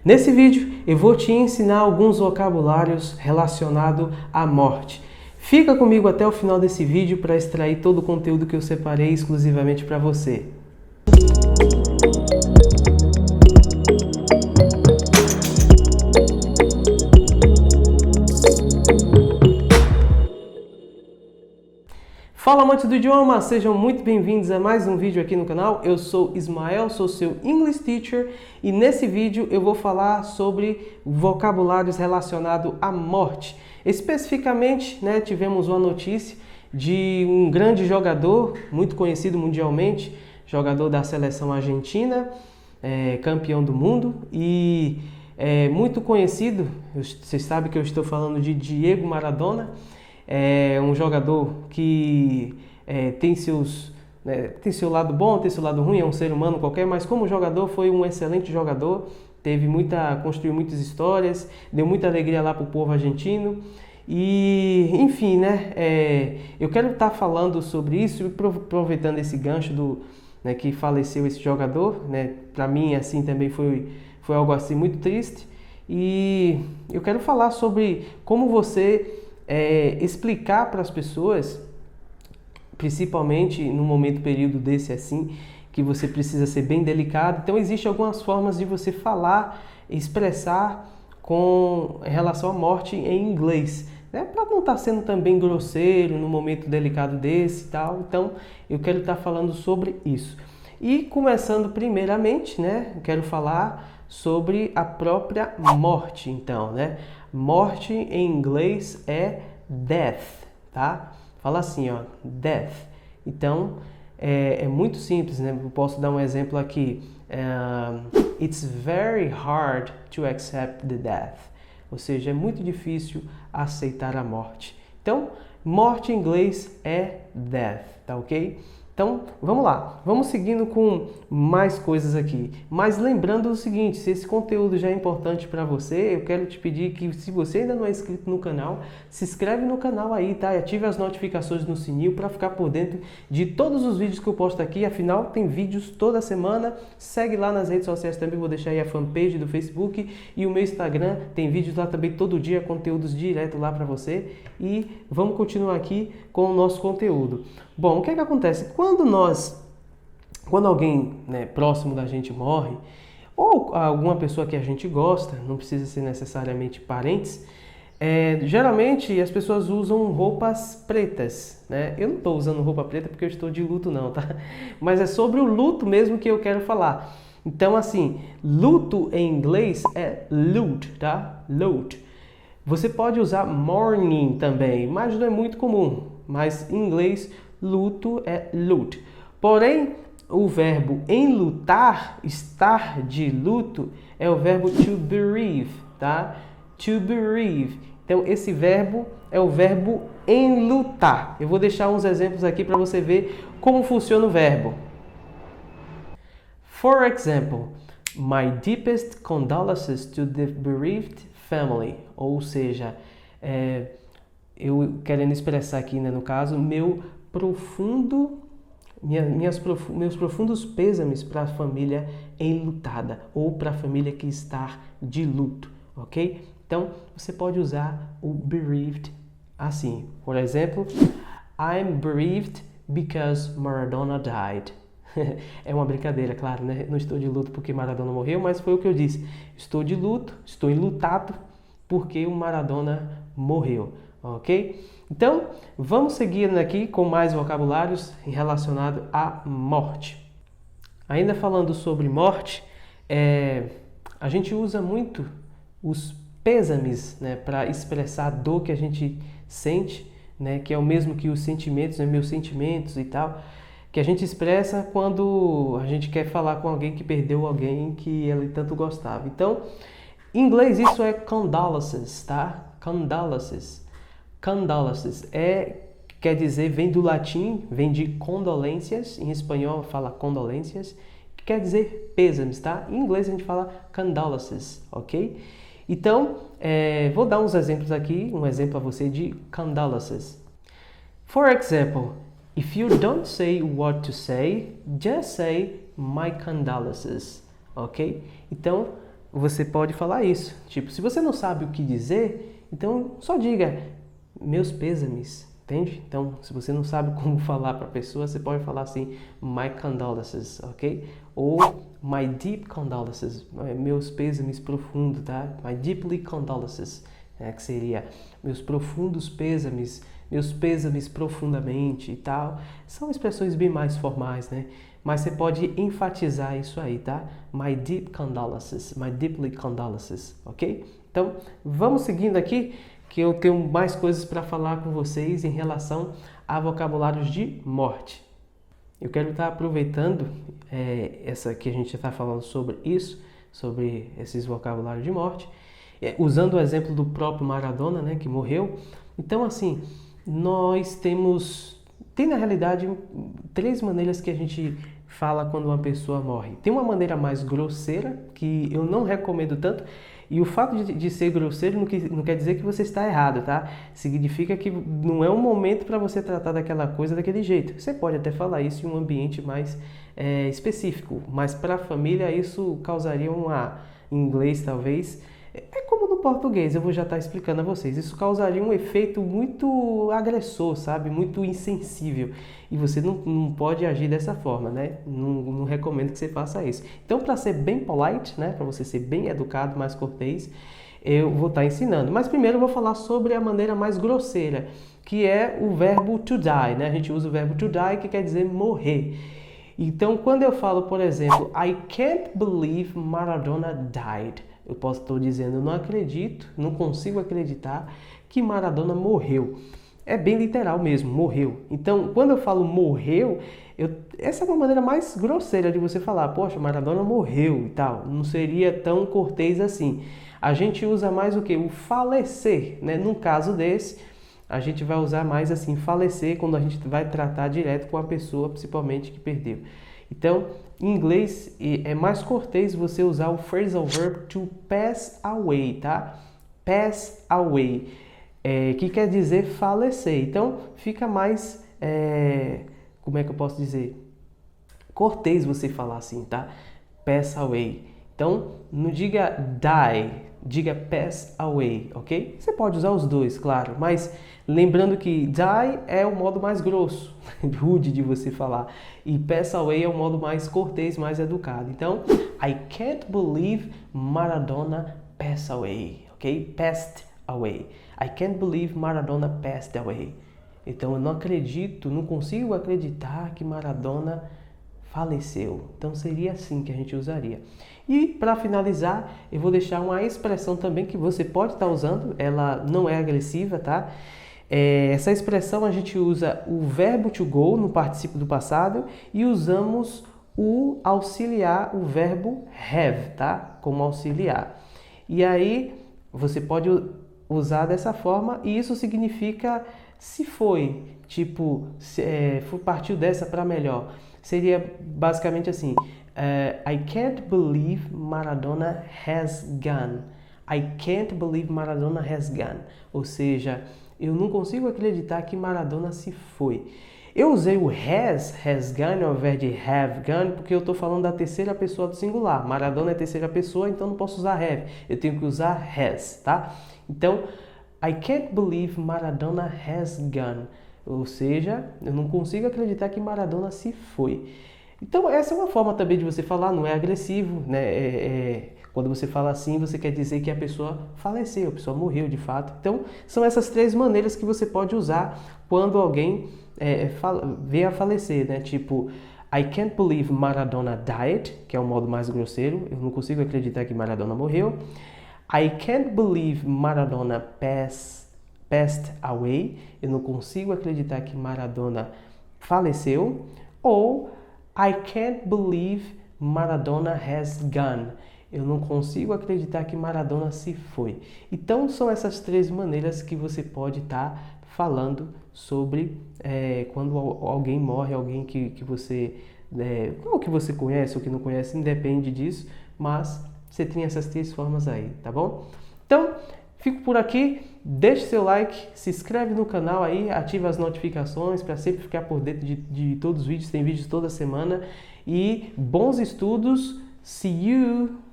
Nesse vídeo eu vou te ensinar alguns vocabulários relacionados à morte. Fica comigo até o final desse vídeo para extrair todo o conteúdo que eu separei exclusivamente para você. Fala amantes do idioma, sejam muito bem-vindos a mais um vídeo aqui no canal. Eu sou Ismael, sou seu English Teacher e nesse vídeo eu vou falar sobre vocabulários relacionados à morte. Especificamente, tivemos uma notícia de um grande jogador, muito conhecido mundialmente, jogador da seleção argentina, campeão do mundo e muito conhecido, vocês sabem que eu estou falando de Diego Maradona. É um jogador que tem seu lado bom, tem seu lado ruim, é um ser humano qualquer, mas como jogador foi um excelente jogador, construiu muitas histórias, deu muita alegria lá para o povo argentino. E, enfim, eu quero estar falando sobre isso e aproveitando esse gancho que faleceu esse jogador, para mim assim também foi algo assim muito triste. E eu quero falar sobre como você explicar para as pessoas, principalmente num período desse assim, que você precisa ser bem delicado. Então existem algumas formas de você falar, expressar com relação à morte em inglês, para não estar sendo também grosseiro num momento delicado desse e tal. Então eu quero estar falando sobre isso. E começando primeiramente, eu quero falar sobre a própria morte, então, Morte em inglês é death, tá? Fala assim, ó, death. Então, é muito simples, Eu posso dar um exemplo aqui. It's very hard to accept the death. Ou seja, é muito difícil aceitar a morte. Então, morte em inglês é death, tá ok? Então, vamos lá. Vamos seguindo com mais coisas aqui. Mas lembrando o seguinte, se esse conteúdo já é importante para você, eu quero te pedir que, se você ainda não é inscrito no canal, se inscreve no canal aí, tá? E ative as notificações no sininho para ficar por dentro de todos os vídeos que eu posto aqui. Afinal, tem vídeos toda semana. Segue lá nas redes sociais também, vou deixar aí a fanpage do Facebook e o meu Instagram. Tem vídeos lá também todo dia, conteúdos direto lá para você. E vamos continuar aqui com o nosso conteúdo. Bom, o que acontece? Quando alguém próximo da gente morre, ou alguma pessoa que a gente gosta, não precisa ser necessariamente parentes, geralmente as pessoas usam roupas pretas, Eu não estou usando roupa preta porque eu estou de luto não, tá? Mas é sobre o luto mesmo que eu quero falar. Então, assim, luto em inglês é loot, tá? Loot. Você pode usar mourning também, mas não é muito comum. Mas em inglês, luto é loot. Porém, o verbo enlutar, estar de luto, é o verbo to bereave, tá? To bereave. Então, esse verbo é o verbo enlutar. Eu vou deixar uns exemplos aqui para você ver como funciona o verbo. For example, my deepest condolences to the bereaved family. Ou seja, eu querendo expressar aqui, no caso, meus profundos pêsames para a família enlutada ou para a família que está de luto, ok? Então, você pode usar o bereaved assim. Por exemplo, I'm bereaved because Maradona died. É uma brincadeira, claro, Não estou de luto porque Maradona morreu, mas foi o que eu disse. Estou de luto, estou enlutado porque o Maradona morreu, ok? Então, vamos seguindo aqui com mais vocabulários relacionados à morte. Ainda falando sobre morte, a gente usa muito os pêsames, para expressar a dor que a gente sente, que é o mesmo que os sentimentos, meus sentimentos e tal, que a gente expressa quando a gente quer falar com alguém que perdeu alguém que ele tanto gostava. Então, em inglês isso é condolences, tá? Condolences. Condolences quer dizer, vem do latim, vem de condolências, em espanhol fala condolências, que quer dizer pêsames, tá? Em inglês a gente fala condolences, ok? Então, vou dar uns exemplos aqui, um exemplo a você de condolences. For example, if you don't say what to say, just say my condolences, ok? Então, você pode falar isso. Tipo, se você não sabe o que dizer, então só diga meus pêsames, entende? Então, se você não sabe como falar para a pessoa, você pode falar assim, my condolences, ok? Ou my deep condolences, meus pêsames profundos, tá? My deeply condolences, que seria meus profundos pêsames, meus pêsames profundamente e tal. São expressões bem mais formais, né? Mas você pode enfatizar isso aí, tá? My deep condolences, my deeply condolences, ok? Então, vamos seguindo aqui, que eu tenho mais coisas para falar com vocês em relação a vocabulários de morte. Eu quero estar aproveitando essa que a gente está falando sobre isso, sobre esses vocabulários de morte, usando o exemplo do próprio Maradona, né, que morreu. Então, assim, nós tem na realidade 3 maneiras que a gente fala quando uma pessoa morre. Tem uma maneira mais grosseira, que eu não recomendo tanto, e o fato de ser grosseiro não quer dizer que você está errado, tá? Significa que não é um momento para você tratar daquela coisa daquele jeito. Você pode até falar isso em um ambiente mais específico, mas para a família isso causaria em inglês talvez, é como no português, eu vou já estar explicando a vocês. Isso causaria um efeito muito agressor, sabe? Muito insensível. E você não pode agir dessa forma, né? Não recomendo que você faça isso. Então, para ser bem polite, né? Para você ser bem educado, mais cortês, eu vou estar ensinando. Mas primeiro eu vou falar sobre a maneira mais grosseira, que é o verbo to die, né? A gente usa o verbo to die, que quer dizer morrer. Então, quando eu falo, por exemplo, I can't believe Maradona died. Eu posso estar dizendo, eu não acredito, não consigo acreditar que Maradona morreu. É bem literal mesmo, morreu. Então, quando eu falo morreu, essa é uma maneira mais grosseira de você falar, poxa, Maradona morreu e tal. Não seria tão cortês assim. A gente usa mais o que? O falecer, né? Num caso desse, a gente vai usar mais assim, falecer, quando a gente vai tratar direto com a pessoa, principalmente que perdeu. Então, em inglês, é mais cortês você usar o phrasal verb to pass away, tá? Pass away, que quer dizer falecer. Então, fica mais, como é que eu posso dizer? Cortês você falar assim, tá? Pass away. Então, não diga die, diga pass away, ok? Você pode usar os dois, claro, mas lembrando que die é o modo mais grosso, rude de você falar, e pass away é o modo mais cortês, mais educado. Então, I can't believe Maradona passed away, ok? Passed away. I can't believe Maradona passed away. Então, eu não acredito, não consigo acreditar que Maradona faleceu. Então seria assim que a gente usaria. E para finalizar, eu vou deixar uma expressão também que você pode estar usando, ela não é agressiva, tá? Essa expressão a gente usa o verbo to go no particípio do passado e usamos o auxiliar, o verbo have, tá? Como auxiliar. E aí você pode usar dessa forma e isso significa se foi, tipo, partiu dessa para melhor. Seria basicamente assim, I can't believe Maradona has gone. I can't believe Maradona has gone. Ou seja, eu não consigo acreditar que Maradona se foi. Eu usei o has gone ao invés de have gone, porque eu estou falando da terceira pessoa do singular. Maradona é terceira pessoa, então não posso usar have. Eu tenho que usar has, tá? Então, I can't believe Maradona has gone. Ou seja, eu não consigo acreditar que Maradona se foi. Então, essa é uma forma também de você falar, não é agressivo, né? Quando você fala assim, você quer dizer que a pessoa faleceu, a pessoa morreu de fato. Então, são essas 3 maneiras que você pode usar quando alguém veio a falecer, né? Tipo, I can't believe Maradona died, que é o modo mais grosseiro, eu não consigo acreditar que Maradona morreu. I can't believe Maradona passed away, eu não consigo acreditar que Maradona faleceu. Ou I can't believe Maradona has gone, eu não consigo acreditar que Maradona se foi. Então são essas 3 maneiras que você pode estar falando sobre quando alguém morre, alguém que você ou que você conhece ou que não conhece, independe disso, mas você tem essas 3 formas aí, tá bom? Então, fico por aqui, deixe seu like, se inscreve no canal aí, ativa as notificações para sempre ficar por dentro de todos os vídeos, tem vídeos toda semana. E bons estudos, see you!